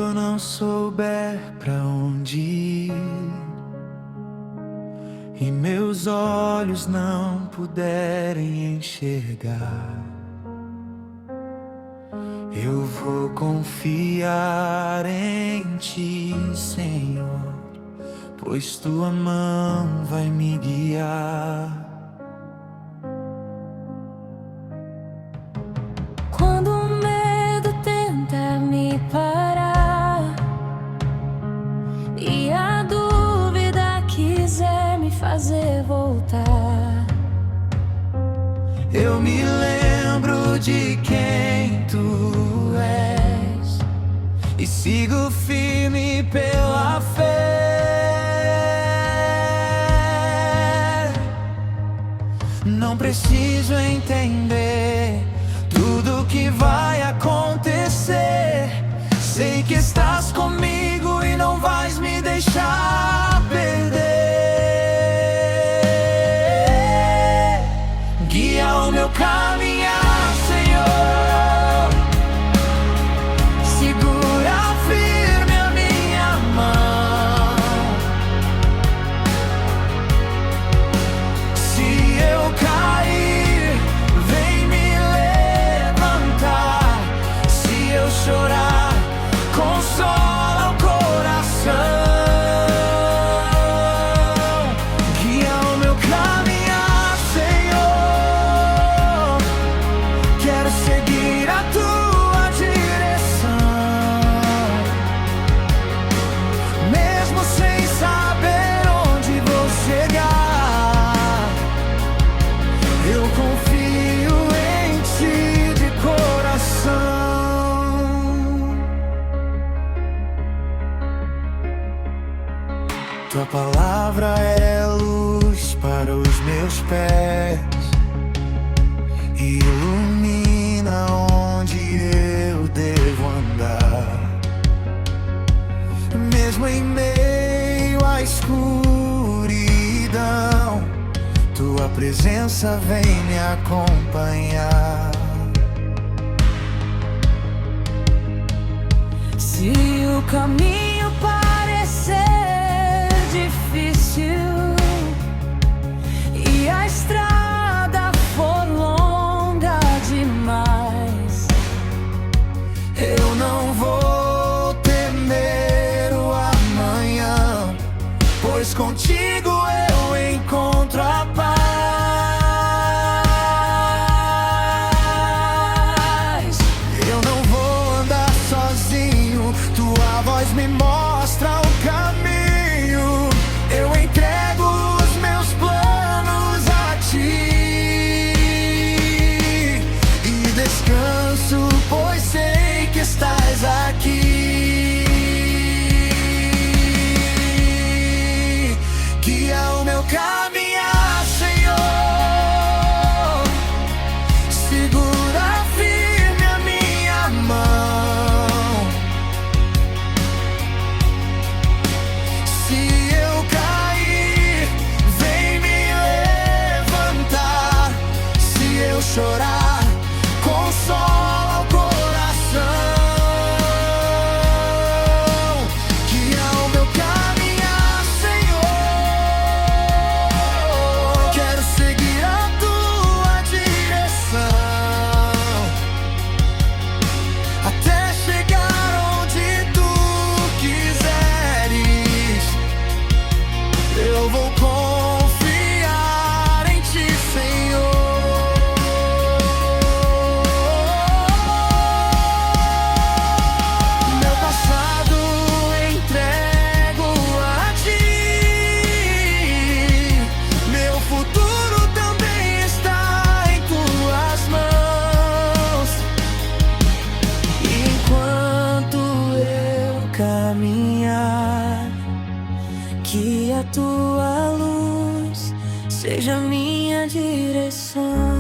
eu não souber pra onde ir e meus olhos não puderem enxergar, eu vou confiar em Ti, Senhor, pois Tua mão vai me guiar. Quando o medo tenta me parar e a dúvida quiser me fazer voltar, eu me lembro de quem Tu és e sigo firme pela fé. Não preciso entender tudo que vai acontecer. Sei que estás comigo e não vais me deixar perder. Guia o meu caminhar, Senhor. Segura firme a minha mão. Se eu cair, vem me levantar. Se eu chorar, consola o coração. Guia o meu caminhar, Senhor. Quero seguir a Tua direção, mesmo sem saber onde vou chegar. Eu confio em Ti de coração. Tua palavra é luz para os meus pés e ilumina onde eu devo andar. Mesmo em meio à escuridão, Tua presença vem me acompanhar. se o caminho parecer difícil e a estrada for longa demais, Eu não vou temer o amanhã, pois contigo eu encontro a paz. Eu não vou andar sozinho, Tua voz me mostra o caminho. Eu entrego os meus planos a Ti e descanso, pois sei que estás aqui. Guia o meu caminhar, Senhor. Segura firme a minha mão. Se eu cair, vem me levantar. Se eu chorar, consola o coração. Guia o meu caminhar, Senhor. Quero seguir a Tua direção, até chegar onde Tu quiseres. Eu vou confiar em Ti, Senhor. Meu passado entrego a Ti, meu futuro também está em Tuas mãos. enquanto eu caminhar, que a Tua luz seja minha direção.